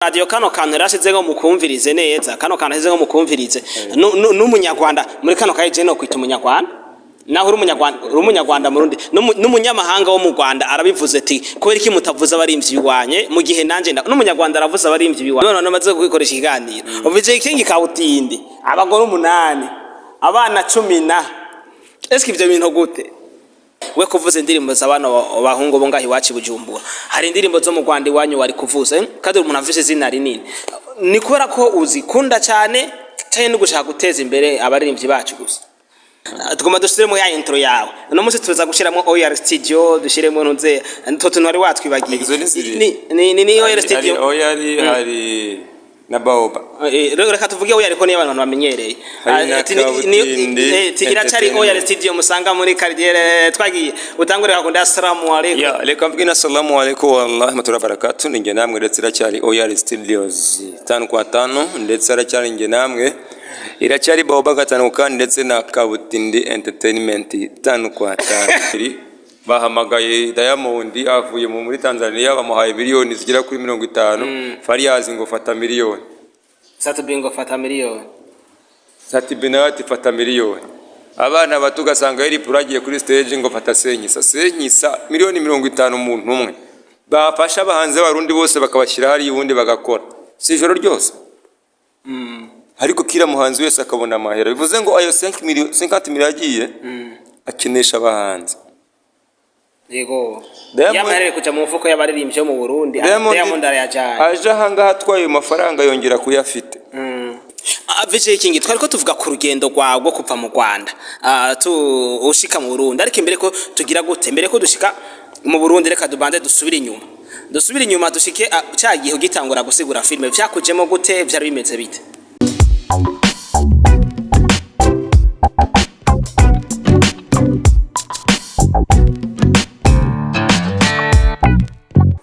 radio kano kantu rashize ngo mukumvirize neza kano kantu rashize ngo mukumvirize n'umunyarwanda muri kano kaje no kwita umunyarwanda naho umunyarwanda murundi n'umunyamahanga wo mu Rwanda arabivuze ati kubera iki mutavuza abarimvyi biwanye mu gihe nanje n'umunyarwanda aravuza abarimvyi biwanye none namaze kwikoresha ikiganiro Vijay King kabutindi abagore 8 abana 10 eske ivyo bintu gute we kuvuza indirimbo z'abana bahungu bo ngahi wacu Bujumbura hari indirimbo zo mu Rwanda iwanyu wari kuvuza kandi umuntu afise izina rinini ni kubera ko uzikunda cyane cyane no gushaka guteza imbere abaririmbyi bacu gusa tugomba dushiremo ya intro yawe no munsi tuza gushiramo OR studio dushiremo ntuze toto ntwari watwibagiye ni OR studio hari nabaoba reka tuvuge OR ko niyo abantu bamenyereye iracari OR studio musanga muri carrière twagiye utangure hakunda assalamu alaykum ya reka mvugina assalamu alaykum wallahi matura barakatu ninge namwe ndetse iracari OR studios 5 kwa 5 ndetse iracari nge namwe iracari baoba gatanu kandi ndetse na kabutindi entertainment 5 kwa 5 bahamagaye Diamond avuye muri Tanzania bamuhaye miliyoni zigera kuri 50 Fariyazi ngo fata miliyoni Satubingo fata miliyoni Satibinati fata miliyoni abana batugasanga iri puragiye kuri stage ngo fata senyisa miliyoni 50 umuntu umwe bafasha abahanze barundi bose bakabashira hari ubundi bagakora si ijoro ryose ariko kira muhanzi wese akabona amahera bivuze ngo ayo 50 miliyoni agiye akinesha abahanze yego yamarere kuja mu mfuko y'abaririmbye mu Burundi Diamond arayajanye aje hanga hatwaye amafaranga yongera kuyafite Vijay King twari ko tuvuga ku rugendo rwago kuva mu Rwanda ushika mu Burundi ariko imbere ko tugira gute imbere ko dushika mu Burundi reka dubande dusubira inyuma dushike cyagiye gitangura gusigura filme vyakujemo gute vyari bimeze bite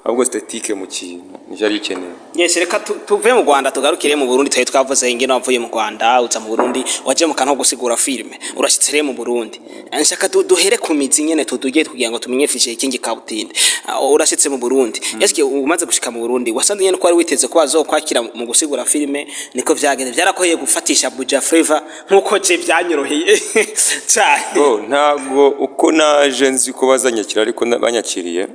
ahubwo statique mu kintu nijari ikeneye yes reka tuve mu Rwanda tugarukire mu Burundi tayo twavuze ingene wavuye mu Rwanda uza mu Burundi waje mu kantu gusigura filme urashitse mu Burundi nshaka duhere ku mizi nyene tudugiye kugira ngo tumenye Vijay King kabutindi urashitse mu Burundi eske umaze gushika mu Burundi wasanze nyene ko ari witeze ko azokwakira mu gusigura filme niko vyagende byarakoye gufatisha buja flavor nkuko je byanyoroheye cyane ntago uko naje nzi ko bazanyakira ariko banyakiriye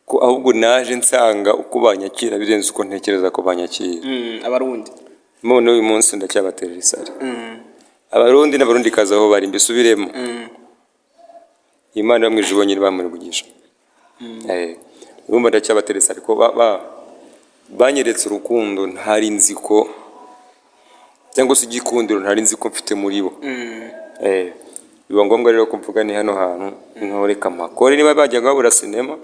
ko ahubwo naje nsanga uko banyakira birenze uko ntekereza ko banyakira abarundi none uyu munsi ndacyabaterera isari abarundi n'abarundi kazaho bari mbisubiremo Imana yamwijwe nyine bamuribugisha urumva ndacyabaterera isari ko banyeretse urukundo ntari nziko cyangwa se igikundiro ntari nziko mfite muri bo biba ngombwa rero ko mvuga ni hano hantu ntoreka makore niba bajyaga babura sinema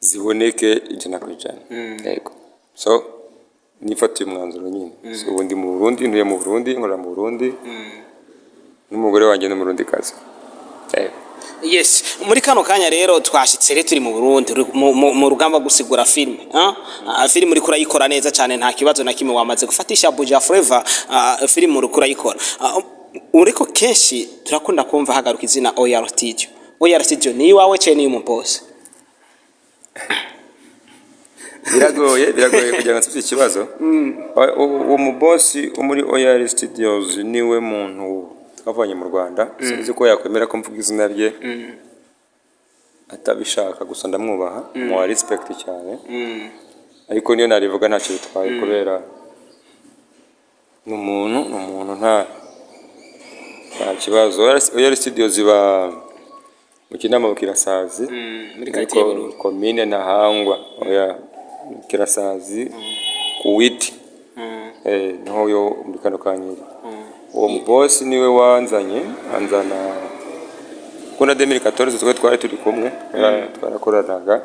ziboneke ijana kwijana yego so nifatiye umwanzuro nyine so ubundi mu Burundi ntuye mu Burundi nkora mu Burundi n'umugore wanjye no mu Burundi kazi yes muri kano kanya rero twashitse rero turi mu Burundi mu rugamba gusigura filme filme uri kurayikora neza cyane nta kibazo na kimwe wamaze gufatisha buja flavor filme uri kurayikora uriko kenshi turakunda kumva hagaruka izina OR studio ni wawe cyane uyu boss biragoye kugira ngo nsubye ikibazo uwo mu boss muri OR studios niwe muntu twavanye mu Rwanda sinzi ko yakwemera ko mvuga izina rye atabishaka gusa ndamwubaha mu respect cyane ariko niyo narivuga ntacyo bitwaye kubera n'umuntu nta kibazo OR studios ziba Mukinama Kirasazi muri quartier commune Ntahangwa oya Kirasazi kuwiti niho yo muri kano kanyiri uwo boss niwe wanzana kuna 2014 twari turi kumwe twarakoranaga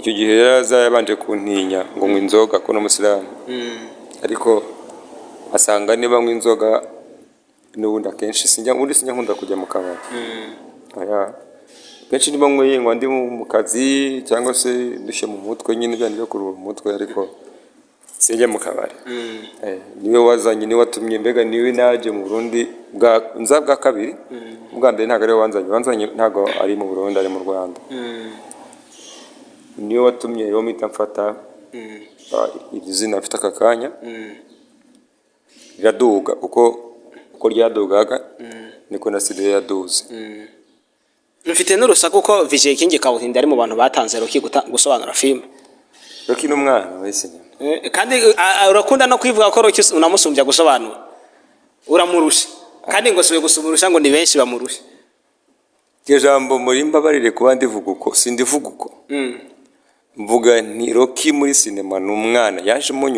icyo gihe yazabanje kuntinya ngo ngwe inzoga ko no musiramu ariko asanga niba ngwe inzoga n'ubundi akenshi sinjya nkunda kujya mu kabari kenshi niba nkwiye ngo ndi mu kazi cyangwa se dushe mu mutwe nyine byandi byo kurura umutwe ariko sinjya mu kabari niwe wazanye niwe watumye mbega niwe naje mu Burundi bwa kabiri bwa mbere ntago ari wanzanye ntago ari mu Burundi ari mu Rwanda niwe watumye rero mpita mfata iri zina mfite aka kanya riraduga uko ryadugaga niko na studio yaduze. Mfite n'urusaku ko Vijay King kabutindi ari mu bantu batanze Roki gusobanura film. Roki n'umwana wese kandi urakunda no kwivuga ko Roki unamusumbya gusobanura uramurusha kandi ngo subiye gusumurusha ngo ni benshi bamurusha. Iryo jambo muri mbabarire kuba ndivuga uko sindivuga uko mvuga ni Roki muri sinema n'umwana yajemo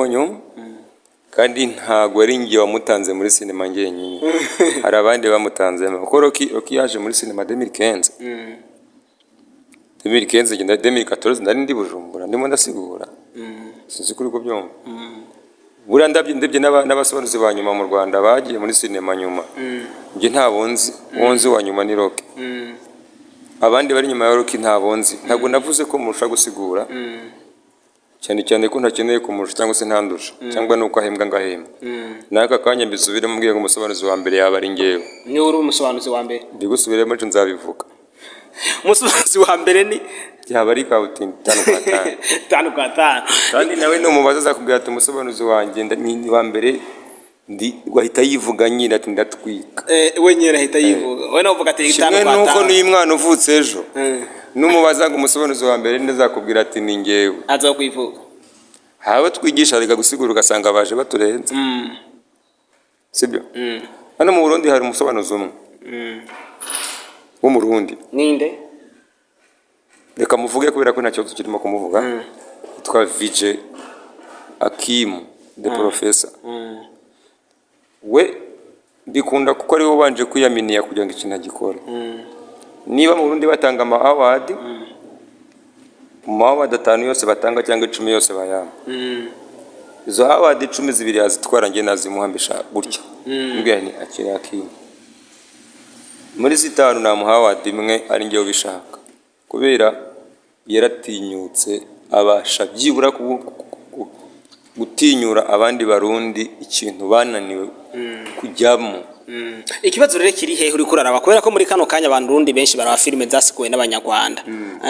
nyuma kandi ntago ari ngiye wamutanze muri sinema ngenyine hari abandi bamutanzemo kuko Roki yaje muri sinema 2015 ngenda 2014 ndari ndi Bujumbura ndimo ndasigura sinzi kuri ko byumva bura ndabye n'abasobanuzi ba nyuma mu Rwanda bagiye muri sinema nyuma nge ntabonzi wa nyuma ni Roki abandi bari nyuma ya Roki ntabonzi ntabwo navuze ko murusha gusigura cyane ko ntakeneye kumurusha cyangwa se ntandusha cyangwa nuko ahembwa ngahembwa naka kanya mbisubire mu bwego umusobanuzi wa mbere yaba ari ngewe ni uri umusobanuzi wa mbere ndigusubiremo cyo nzabivuga umusobanuzi wa mbere ni yaba ari kabutindi 5 kwa 5 kandi nawe no mubaza zakubwira ati umusobanuzi wanjye ni wa mbere ndi wahita yivuga nyine ati ndatwika we nyine ahita yivuga we no uvuga ati 5 kwa 5 nuko n'umwana uvutse ejo numubaza ngo umusobanuzi wa mbere ndazakubwira ati ni ngewe aza kwivuga haba twigisha rega gusigura ugasanga baje baturenze sibyo hano mu Burundi hari umusobanuzi umwe w'umurundi ninde reka muvuge kubera ko ntacyo kirimo kumuvuga yitwa Vijay King the professor we ndikunda kuko ari wo banje kwiyaminiya kugira ngo ikintu agikore niba mu Burundi batanga ama award award 5 yose batanga cyangwa 10 yose bayama izo award 10 zibiri azitwara nge nazimuhambisha gutya mbwiye ni akira King muri 5 namuha award imwe ari ngewe bishaka kubera yaratinyutse abasha byibura gutinyura abandi barundi ikintu bananiwe kujyamo. Ikibazo rero kiri he uri kuraraba kubera ko muri kano kanya abantu rundi benshi baraba filime zasikuwe n'abanyarwanda.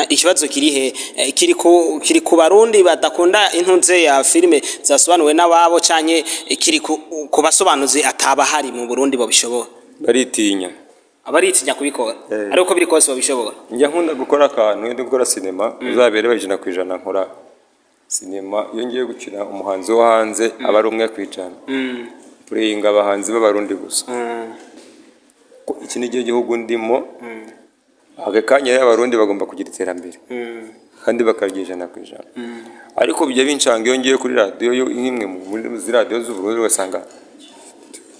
Ikibazo kiri he kiri ku barundi badakunda intunze ya filime zasobanuwe n'ababo canke kiri ku basobanuzi ataba hari mu Burundi bo bishobora baritinya abaritinya kubikora ariko biri kose babishobora. Njya nkunda gukora akantu ndi gukora sinema uzabere bajina kwijana nkora sinema iyo ngiye gukina umuhanzi wo hanze abari umwe kwijana puringa abahanzi b'abarundi gusa iki ni igihugu ndimo agakanya y'abarundi bagomba kugira iterambere kandi bakaryijana kwijana ariko bijya bincanga iyo ngiye kuri radio yo imwe muri radio z'Uburundi ugasanga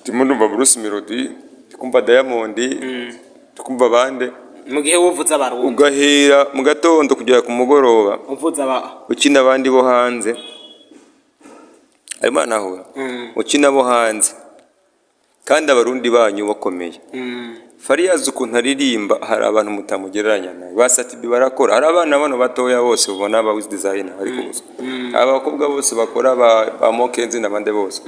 ndimo numva Bruce Melody tukumva Diamond tukumva bande mu gihe wuvuza abarundi ugahera mu gatondo kugera ku mugoroba uvuza ukina abandi bo hanze Imana aho ukina bo hanze kandi abarundi banyu bakomeye Fariyazi ukuntu aririmba hari abantu mutamugereranya nawe basatibi barakora hari abana bano batoya bose ubona ba wiz designer ariko bose abakobwa bose bakora ba Mokenzi nabande bose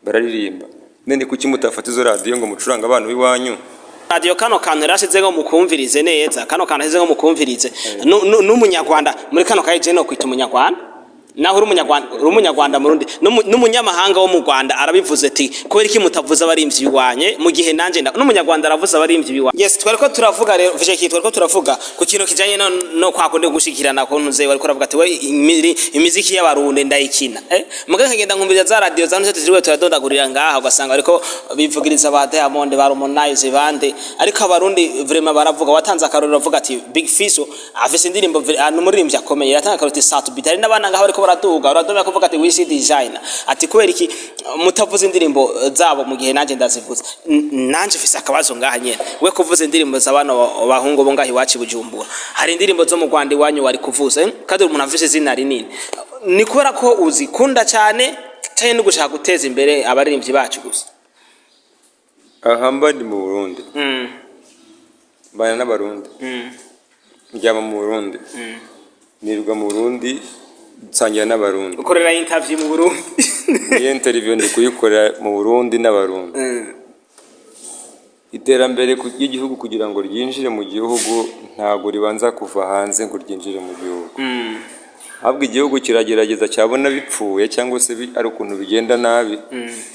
bararirimba nene kuki mutafata izo radio ngo mucuranga abantu biwanyu radio kano kantu rashize ngo mukumvirize neza kano kantu rashize ngo mukumvirize n'umunyarwanda muri kano kaje no kwita umunyarwanda naho umunyarwanda murundi n'umunyamahanga wo mu Rwanda arabivuze ati kubera iki mutavuza abarimvyi biwanye mu gihe nanje n'umunyarwanda aravuza abarimvyi biwanye. Yes twariko turavuga rero Vijay King twariko turavuga ku kintu kijanye no kwakonde gushikirana ko ntuze wariko uravuga ati we imiziki y'abarundi ndayikina muga nkagenda nkumbiriza za radio zanze tuziriwe turadondagurira ngaha ugasanga ariko bivugiriza ba Diamond ba Harmonize bande ariko abarundi vraiment baravuga watanze akarorero avuga ati Big Fiso afise indirimbo n'umuririmbyi akomeye yatanga karoti satu bitari n'abana ngaho ariko baraduga uradomya kuvuga ati wisi designer ati kubera iki mutavuza indirimbo zabo mu gihe nanje ndazivuza nanje fise akabazo ngaha nyene we kuvuza indirimbo z'abana bahungu bo ngahi wacu Bujumbura hari indirimbo zo mu Rwanda iwanyu wari kuvuza kandi umuntu afise izina rinini ni kubera ko uzikunda cyane cyane no gushaka guteza imbere abaririmbyi bacu gusa ahamba ndi mu Burundi bana n'abarundi njyama mu Burundi nirwa mu Burundi nsangira n'abarundi ukorera interview mu Burundi iyi interview ndi kuyikorera mu Burundi n'abarundi iterambere ry'igihugu kugira ngo ryinjire mu gihugu ntago ribanza kuva hanze ngo ryinjire mu gihugu. Ahubwo igihugu kiragerageza cyabona bipfuye cyangwa se ari ukuntu bigenda nabi,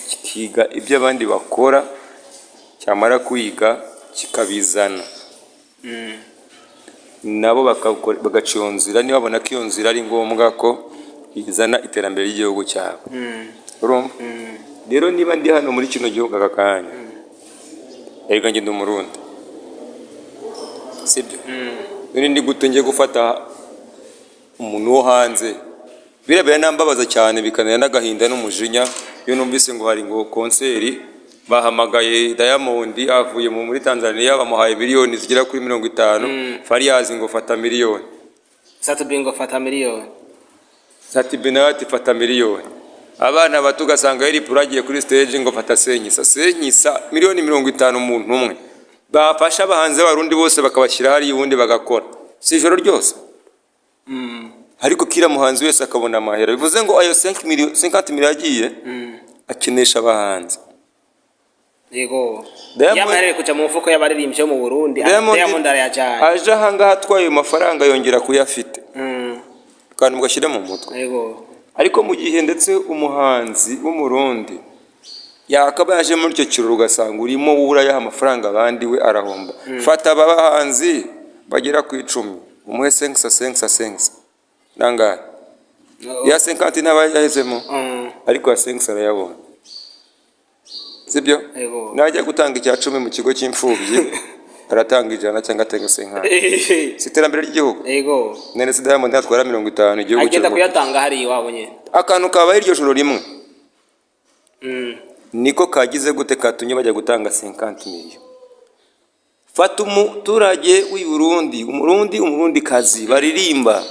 kikiga ibyo abandi bakora, cyamara kwiga kikabizana, nabo bagaca iyo nzira niba babona ko iyo nzira ari ngombwa ko izana iterambere ry'igihugu cyabo. Urumva? Rero niba ndi hano muri kino gihugu aka kanya, erega njye ndi umurundi, sibyo? None ndi gute ngiye gufata umuntu wo hanze? Birabera nambabaza cyane, bikanera n'agahinda n'umujinya iyo numvise ngo hari ngo konseri bahamagaye Diamond avuye muri Tanzania bamuhaye miliyoni zigera kuri 50, Fariyazi ngo fata miliyoni, Satubi ngo fata miliyoni, Satibinati fata miliyoni, abana bato ugasanga yari puragiye kuri stage ngo fata senyisa miliyoni 50 umuntu umwe, bafasha abahanzi b'abarundi bose bakabashyira hari ubundi bagakora si ijoro ryose. Ariko kila muhanzi wese akabona amahera, bivuze ngo ayo 50 miliyoni yagiye akinesha abahanzi. Yego yamarere kuja mu mfuko y'abaririmbyi mu Burundi, Diamond arayajanye aje hanga hatwaye amafaranga yongera kuyafite, kandi mugashyira mu mutwe. Yego ariko mu gihe ndetse umuhanzi w'umurundi yakaba yaje muri icyo kiraro ugasanga urimo wurayaha amafaranga abandi we arahomba. Fata abahanzi bagera ku 10 umuhe 5 nangahe ya 50 n'abayahezemo, ariko ya 5 arayabona, sibyo? Najya gutanga icya 10 mu kigo cy'imfubyi aratanga 100 cyangwa 50. Siterambere ry'igihugu. Yego nene se Diamond atwara 50 igihugu cyo agenda kuyatanga hari iwabo nyene, akantu kabaye iryo joro rimwe niko kagize gute katunye bajya gutanga 50 miliyoni. Fata umuturage w'i Burundi, umurundi kazi baririmba,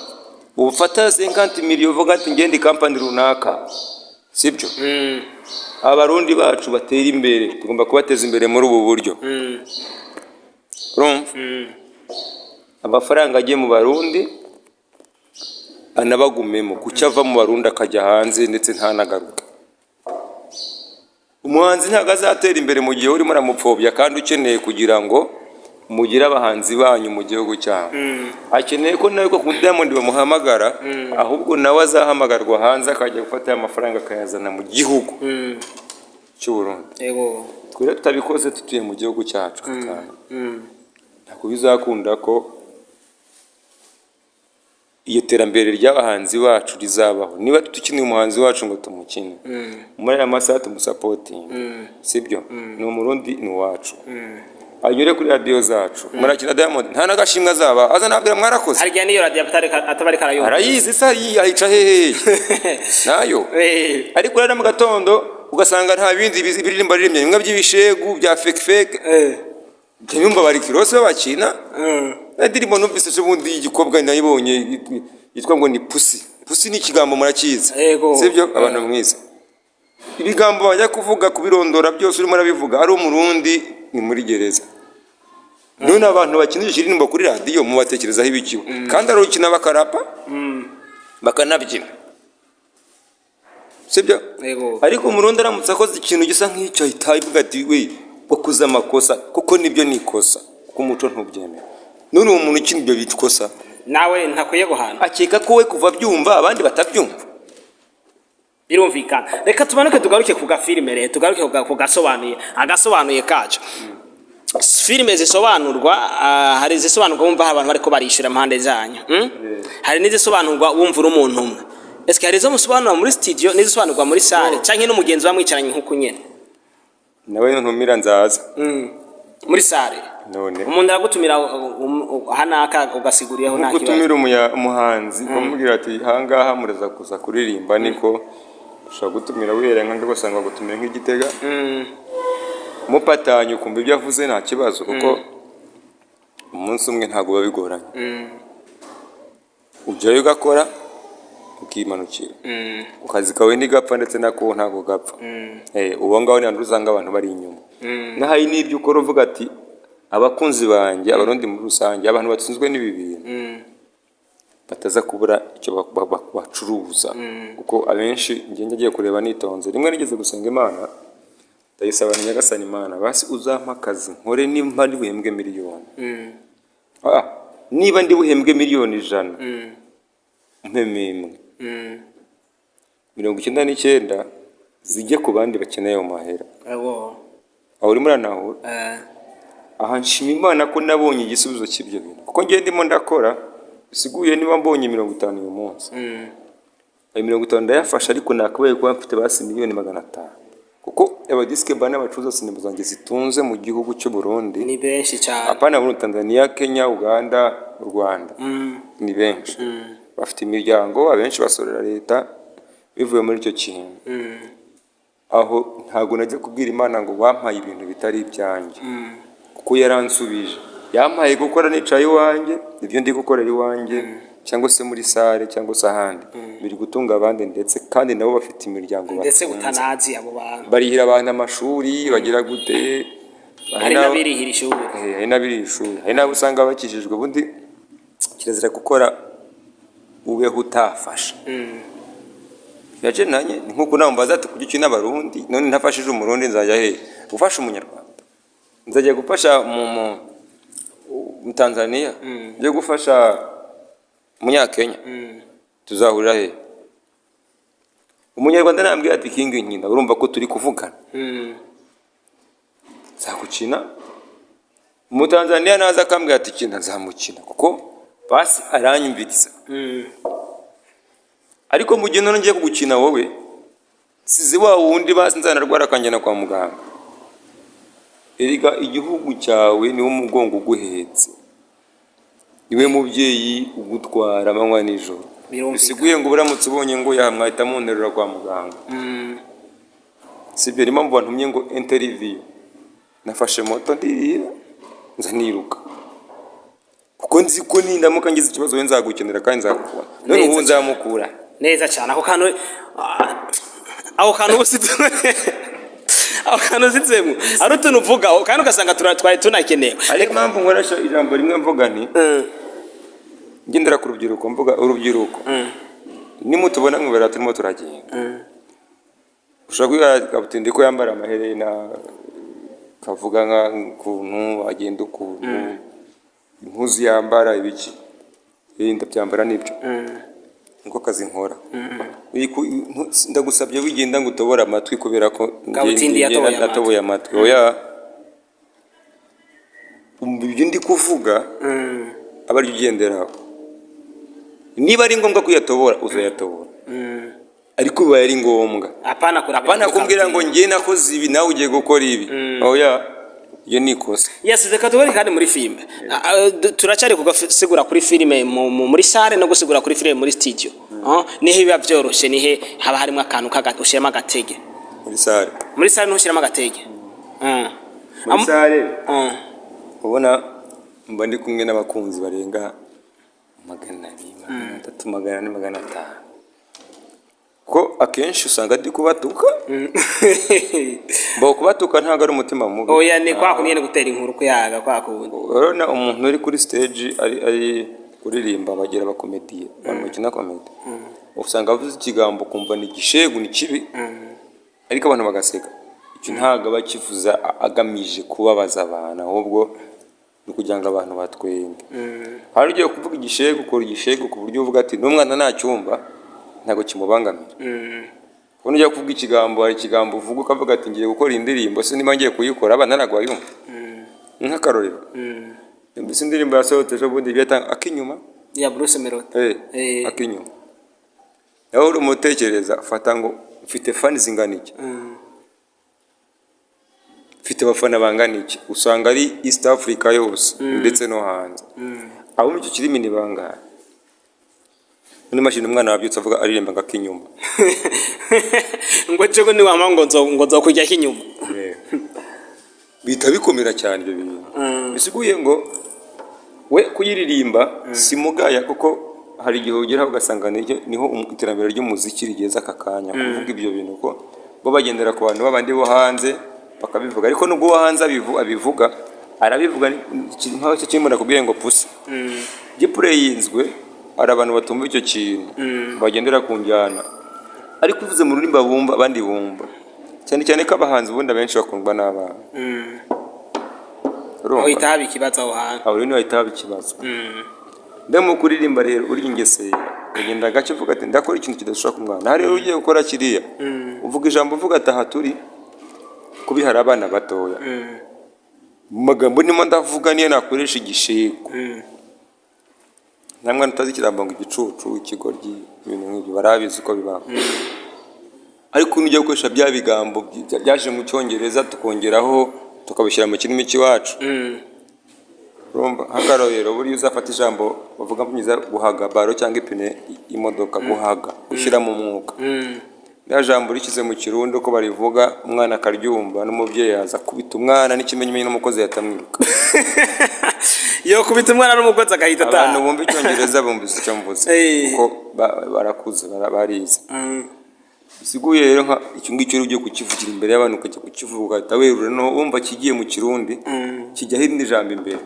ubufata 50 miliyoni uvuga ati ngende company runaka, sibyo? Abarundi bacu batera imbere, tugomba kubateza imbere muri ubu buryo. Urumva? Amafaranga agiye mu Barundi anabagumemo, kucyava mu Barundi akajya hanze ndetse ntanagaruka. Umuhanzi ntago azatera imbere mu gihe urimo aramupfobya kandi ukeneye kugira ngo mugira abahanzi banyu mu gihugu cyabo. Akeneye ko nawe ko ku Diamond bamuhamagara, ahubwo nawe azahamagarwa hanze akajya gufata amafaranga akayazana mu gihugu cy'u Burundi. Yego twere tutabikoze tutuye mu gihugu cyacu kandi ntabwo bizakunda ko iyo terambere ry'abahanzi bacu rizabaho. Niba tukeneye umuhanzi wacu ngo tumukine muri aya masaha tumusapoting, sibyo? Ni umurundi ni wacu, anyure kuri radio zacu, murakina Diamond nta nagashimwa azaba azanabwira mwarakoze. Harya niyo radio atabari karayumva, arayizi sa yica hehe nayo. Ariko rero mu gatondo ugasanga nta bindi biririmba riremye bimwe by'ibishegu bya fake cyumba bari kirose bakina. Ndirimbo numvise cyo bundi igikobwa nayibonye yitwa ngo ni pusi ni ikigambo murakiza, sibyo? Abantu mwiza ibigambo bajya kuvuga kubirondora byose urimo arabivuga, ari umurundi ni muri gereza. None abantu bakinishije indirimbo kuri radio mubatekerezaho ibikiwe, kandi ari ukina bakarapa bakanabyina, sibyo? Ariko umurundi aramutse akoze ikintu gisa nk'icyo itayivuga ati we bakuza amakosa kuko nibyo nikosa kuko umuco ntubyemera. None uwo muntu ukina ibyo bikosa nawe ntakwiye guhana, akeka ko we kuva byumva abandi batabyumva. Birumvikana. Reka tumanuke tugaruke ku gafilime rero, tugaruke ku agasobanuye kacu. Filime zisobanurwa hari zisobanurwa wumva abantu bariko barishira impande zanyu, hari n'izisobanurwa wumva uri umuntu umwe. Eske hari zo musobanura muri studio n'izisobanurwa muri salle canke n'umugenzi wamwicaranye nkuko nyene? Nawe ntumira nzaza muri salle. None umuntu aragutumira hanaka ugasiguriyeho nta kibazo. Gutumira umuhanzi kumubwira ati hangaha muraza kuza kuririmba, niko ushaka gutumira wihera nkange gusanga gutumira nk'igitega mupatanye ukumva ibyo avuze nta kibazo kuko umunsi umwe ntago babigoranye. Ujyayo ugakora ukimanukira ukazi kawe ntigapfa ndetse nako ntago gapfa. Uwo ngaho ni usanga abantu bari inyuma, nahayi n'ibyo ukora uvuga ati abakunzi banjye abarundi muri rusange, abantu batsinzwe n'ibi bintu bataza kubura icyo bacuruza kuko abenshi ngenge agiye kureba nitonze. Rimwe nigeze gusenga Imana ndayisaba nyagasani Imana basi uzampa akazi nkore nimba ndi buhembwe miliyoni niba ndi buhembwe miliyoni 100 umpe mimwe 99 zijye ku bandi bakeneye ayo mahera aho uri muranahura aha nshima Imana ko nabonye igisubizo cy'ibyo bintu kuko ngiye ndimo ndakora siguye niba mbonye 50 uyu munsi ayo 50 ndayafasha ariko nakabaye kuba mfite basi miliyoni 500 kuko abadiske bana bacuruza sinema zanjye zitunze mu gihugu cy'u Burundi ni benshi cyane apana muri Tanzania Kenya Uganda Rwanda ni benshi bafite imiryango abenshi basorera leta bivuye muri icyo kintu aho ntago najya kubwira Imana ngo wampaye ibintu bitari ibyanjye kuko yaransubije yampaye gukora nicaye iwanjye ibyo ndi gukorera iwanjye cyangwa se muri sare cyangwa se ahandi biri gutunga abandi ndetse kandi nabo bafite imiryango ndetse utanazi abo bantu barihira abantu amashuri bagira gute hari nabirihira ishuri hari nabirihira ishuri hari nabo usanga bakijijwe bundi kirazira gukora ubeho utafasha yaje nanye nkuko nambaza ati kujya n'abarundi none ntafashije umurundi nzajya he gufasha umunyarwanda nzajya gufasha mu Tanzania byo gufasha munyakenya tuzahurira he umunyarwanda nambwiye ati King nkina urumva ko turi kuvugana zakukina mu Tanzania naza akambwira ati kina nzamukina kuko basi aranyumviriza ariko mu gihe none ngiye kugukina wowe sizi wa wundi basi nzanarwara kanjyana kwa muganga eriga igihugu cyawe niwo mugongo guhetse niwe mubyeyi ugutwara amanywa nijoro bisiguye ngo buramutse ubonye ngo yamwahita munterura kwa muganga sibyo rimo mbantumye ngo interview nafashe moto ndirira nza niruka kuko nzi ko nindamuka ngize ikibazo nzagukenera kandi nzakubona none ubu nzamukura neza cyane ako kantu usitse aho kantu zitsemo ari utuntu uvuga kandi ugasanga twari tunakeneye ariko mpamvu nkoresha ijambo rimwe mvuga nti ngendera ku rubyiruko mvuga urubyiruko nimutubona mwibera turimo turagenda ushobora kwiga kabutindi ko yambara amaherena kavuga nkuntu agenda ukuntu impuzu yambara ibiki ndabyambara nibyo niko kazi nkora ndagusabye wigenda ngo utobora amatwi kubera ko natoboye amatwi oya ibyo ndi kuvuga aba ari ugenderaho niba ari ngombwa kuyatobora uzayatobora ariko bibaye ari ngombwa apana kumbwira ngo ngiye nakoze ibi nawe ugiye gukora ibi oya iyo nikoze yasize katubari kandi muri filme turacari kugasigura kuri filme muri sare no gusigura kuri filme muri studio nihe biba byoroshe nihe haba harimo akantu kagatushyiramo agatege muri sare ntushyiramo agatege muri sare ubona mba ndi kumwe n'abakunzi barenga 200 300 400 ko akenshi usanga ndi kubatuka kubatuka ntago ari umutima mubi oya ni kwa kunyene gutera inkuru kuyaga kwa kundi urabona umuntu uri kuri stage ari kuririmba bagira abakomediye abantu bakina comedy usanga avuze ikigambo kumva ni gishegu ni kibi ariko abantu bagaseka icyo ntago bakivuza agamije kubabaza abantu ahubwo ni kugira ngo abantu batwenge hari ugiye kuvuga igishegu ukora igishegu ku buryo uvuga ati n'umwana ntacyumva ntago kimubangamira ubu ujya kuvuga ikigambo hari ikigambo uvuga ukavuga ati ngiye gukora indirimbo se niba ngiye kuyikora abana ntago bayumva nk'akarorero mbese indirimbo yasohotse ejo bundi bita akinyuma ya Bruce Melody akinyuma nawe uri umutekereza fata ngo mfite fani zingana iki mfite abafana bangana iki usanga ari East Africa yose ndetse no hanze abo mu cyo kirimi ni bangahe ni mashini umwana wabyutse avuga aririmba ngakinyuma ngo cyo ni wama ngo nzo kujya kinyuma bita bikomera cyane ibyo bintu bisiguye ngo we kuyiririmba simugaya kuko hari igihe ugera ugasanga niho iterambere ry'umuziki rigeze akakanya kuvuga ibyo bintu ko bo bagendera ku bantu babandi bo hanze bakabivuga ariko nubwo hanze abivuga arabivuga nkaho cyo kimura kubwira ngo pusi gipure yinzwe ari abantu batumva icyo kintu bagendera ku njyana ariko uvuze mu rurimba bumva abandi bumva cyane cyane ko abahanzi ubundi benshi bakundwa n'abana. aho itaba ikibazo aho hantu aho rero itaba ikibazo. Ndemo kuririmba rero uri ingeseye ugenda gace uvuga ati ndakora ikintu kidashobora kumwana hari ugiye gukora kiriya uvuga ijambo uvuga ati aha turi kubihara abana batoya mu magambo nimo ndavuga niyo nakoresha igishego namwe utazi kirambo ngo igicucu ikigoryi ibintu nk'ibyo barabizi uko bibaho ariko nujya gukoresha bya bigambo byaje mu cyongereza tukongeraho tukabishyira mu kirimi cy'iwacu urumva hakarorero buri uzafata ijambo bavuga mpunyiza guhaga baro cyangwa ipine imodoka guhaga gushyira mu mwuka ya jambo rikize mu kirundo ko barivuga umwana akaryumva n'umubyeyi yaza kubita umwana n'ikimenyime n'umukozi yatamwiruka yo kubita umwana n'umukozi agahita ata abantu bumva icyongereza bumvise icyo mvuze kuko barakuze barize siguye rero nka icyo ngicyo ujye kukivugira imbere y'abantu ukajya kukivuga tawerura no wumva kigiye mu kirundi kijya hirindi jambo imbere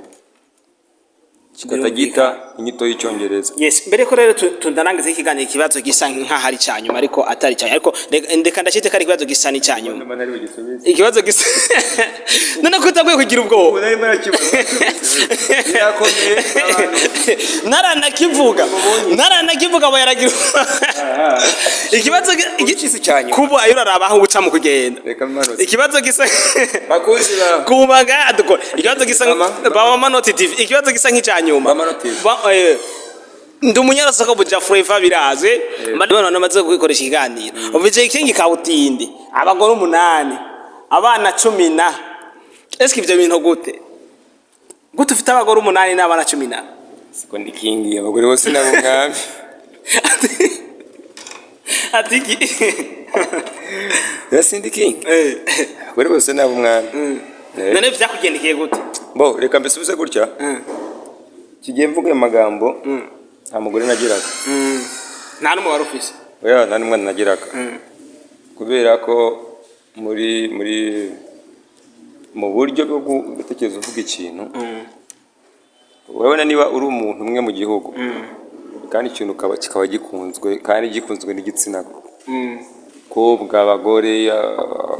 kikatagita inyito y'icyongereza. Yes, mbere ko rero tundanangiza ikiganiro ikibazo gisa nk'ahari cyanyuma ariko atari cyanyuma ariko ndeka ndashite kari ikibazo gisa ni cyanyuma. Ikibazo gisa none ko utaguye kugira ubwoba. Naranakivuga bayaragira. Ikibazo igicisi cyanyuma. Kubo ayo raraba aho uca mu kugenda. Ikibazo gisa bakuzi ba kubaga aduko. Ikibazo gisa ba manoti TV. Ikibazo gisa nk'icyanyuma. Ndi munyarwanda buja Flavor birazwe bana namaze kwikoresha ikiganiro Vijay King kabutindi abagore 8 abana 10 eske ibyo bintu gute ufite abagore 8 n'abana 10 siko ndi king abagore bose nabo mwami atiki yasindi king abagore bose nabo mwami none byakugendekeye gute bo reka mbisubize gutya kigiye mvuga amagambo nta mugore nagiraga nta numwe wari ufise oya nta numwe nagiraga kubera ko mu buryo bwo gutekereza uvuga ikintu urabona niba uri umuntu umwe mu gihugu kandi ikintu kikaba gikunzwe kandi gikunzwe n'igitsina kobwa abagore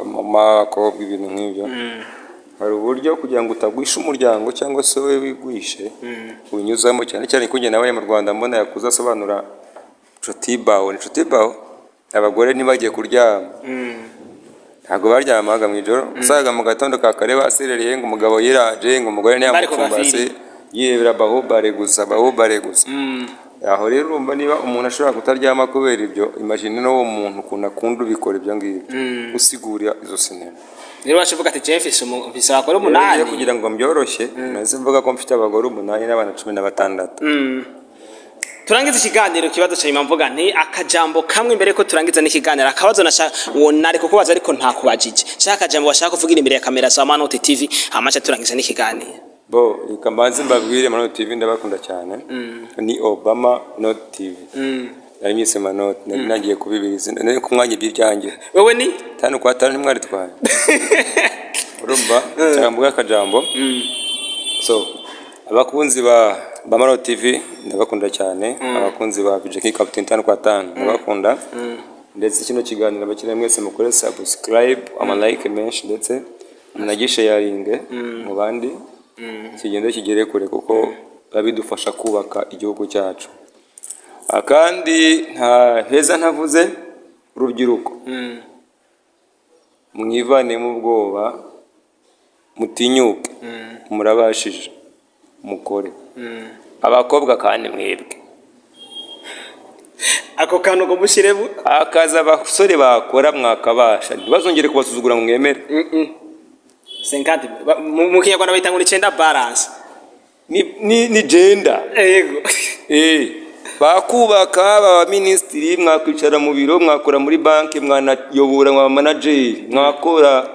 mama kobwa ibintu nk'ibyo hari uburyo kugira ngo utagwisha umuryango cyangwa se we wigwishe unyuzamo cyane cyane kugenda nabaye mu Rwanda mbona yakuza asobanura chotibaho abagore ntibagiye kuryama ntago baryamaga mu ijoro usaga mu gatondo ka kare baserereye ngo umugabo yiraje ngo umugore ntiyamukumbase yibera bahubare gusa aho rero urumva niba umuntu ashobora kutaryama kubera ibyo imagine no umuntu kunakunda ubikora ibyo ngibyo usigurira izo sinema rero washivuga ati Jeffis umvise abagore 8 kugira ngo mbyoroshye naze mvuga ko mfite abagore 8 n'abana 16 turangiza ikiganiro kibazo cyanyuma mvuga nti akajambo kamwe mbere ko turangiza n'ikiganiro akabazo nari kukubaza ariko nta kubajije shaka akajambo washaka kuvugira imbere ya kamera za Manoti TV amacha turangiza n'ikiganiro bo ikambanze mbabwire Manoti TV ndabakunda cyane ni Obama Not TV ari myise Manoti nagiye kubibiriza nari kumwanya by'ibyanjye wewe ni 5 kwa 5 ntimwari twaye urumva cyangwa akajambo so abakunzi ba Manoti TV ndabakunda cyane abakunzi ba Vijay King kabutindi 5 kwa 5 ndabakunda ndetse kino kiganiro abakiriya mwese mukore subscribe like menshi ndetse munagishe yaringe mu bandi kigende kigere kure kuko babidufasha kubaka igihugu cyacu akandi nta heza ntavuze urubyiruko mwivane mu bwoba mutinyuke murabashije mukore abakobwa kandi mwebwe ako kantu ko mushirebo akaza abasore bakora mwakabasha ntibazongere kubasuzugura mu mwemere 50 mu kinyarwanda bayita ngo ni gender balance ni gender yego bakubaka aba ministry mwakwicara mu biro mwakora muri banki mwanayobora mwa manager mwakora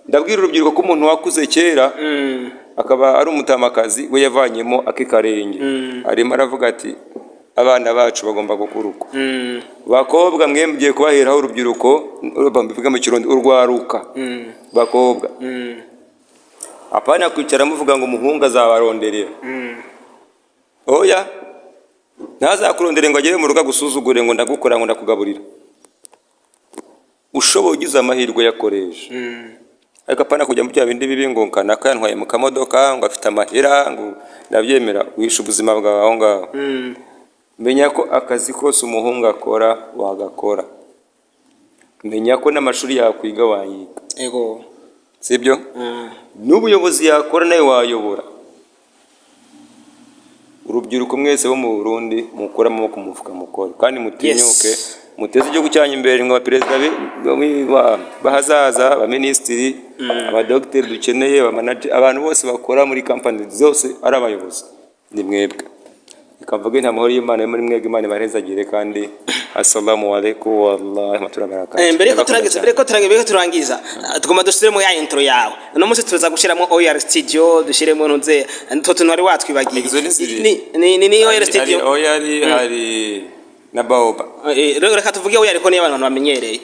ndabwira urubyiruko ko umuntu wakuze kera akaba ari umutamakazi we yavanyemo akikarenge arimo aravuga ati abana bacu bagomba gukuruka bakobwa mwe mugiye kubaheraho urubyiruko bambivuga mu kirundi urwaruka bakobwa apana kwicara muvuga ngo umuhunga azabaronderera oya ntazakurondere ngo agere mu rugo gusuzugure ngo ndagukora ngo ndakugaburira ushoboye ugize amahirwe yakoresha ariko apana kujya mu bya bindi bibi ngo kanaka yantwaye mu kamodoka ngo afite amahera ngo ndabyemera wisha ubuzima bwawe aho ngaho menya ko akazi kose umuhungu akora wagakora menya ko n'amashuri yakwiga wayiga ego sibyo n'ubuyobozi yakora nawe wayobora urubyiruko mwese bo mu Burundi mukora amaboko mufuka mukora kandi mutinyuke muteze igihugu cyanyu imbere ngo abaperezida bahazaza abaminisitiri abadogiteri dukeneye abantu bose bakora muri kampani zose ari abayobozi ni mwebwe ikavuga nta mahoro y'Imana muri mwebwe Imana ibarezagire kandi assalamu alaikum wallahi maturabarakatu mbere ko turangiza tugomba dushiremo ya intro yawe no munsi tuza gushiramo OR studio dushiremo ntuze toto ntwari watwibagiye ni OR studio hari nabaoba reka tuvuge OR ko ni abantu bamenyereye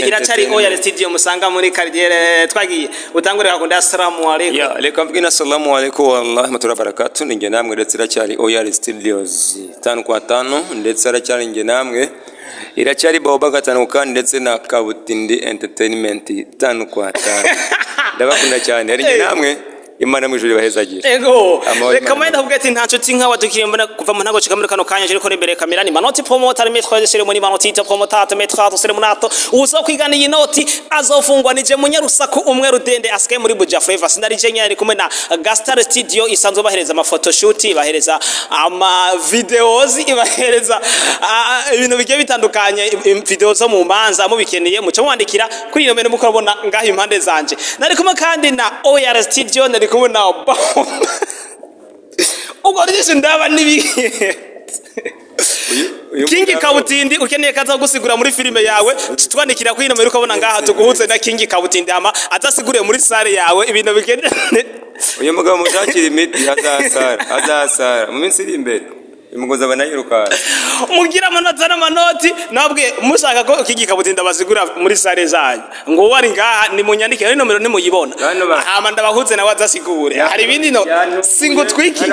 iracari OR studio musanga muri carrière twagiye utangure hakunda assalamu alaikum ya reka mvuge assalamu alaikum wallahi maturabarakatu ninge namwe ndetse iracari OR studios 5x5 ndetse iracari nge namwe iracari baoba gatanu kandi ndetse na kabutindi entertainment 5x5 ndabakunda cyane ari nge namwe Imana mwijuri bahezagira ego reka mwenda kuvuga ati ntaco tinka wadukiye mbona kuva mu ntago cika muri kano kanya je ko imbere kamera ni manoti promoter metro de cérémonie manoti promoter metro de cérémonato uzo kwigana iyi noti azofungwa nije munyarusaku umwe rudende aske muri Buja Flavor sindari je nyari kumwe na Gastar Studio isanzwe bahereza ama photoshoot bahereza ama videos ibahereza ibintu bigiye bitandukanye video zo mu manza mubikeneye muce mwandikira kuri nomero mukorabona ngaho impande zanje nari kumwe kandi na OR Studio kubona ugo rije ndaba nibiki King Kabutindi ukeneye kaza gusigura muri filime yawe twandikira kuri nomero ukabona ngaha tuguhuze na King Kabutindi ama atasigure muri sare yawe ibintu bigende uyu mugabo mushakira imiti azasara mu minsi iri imbere imugoza banayirukana mugira amanota n'amanoti nabwe mushaka ko King Kabutindi basigura muri sare zanyu ngo wari ngaha ni munyandike ari nomero nimuyibona hama ndabahuze nawe azasigure hari ibindi no singutwikiye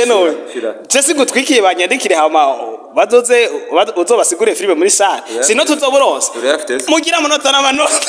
none je singutwikiye banyandikire hama bazoze uzobasigure filime muri sare sino tuzoburonse mugira amanota n'amanoti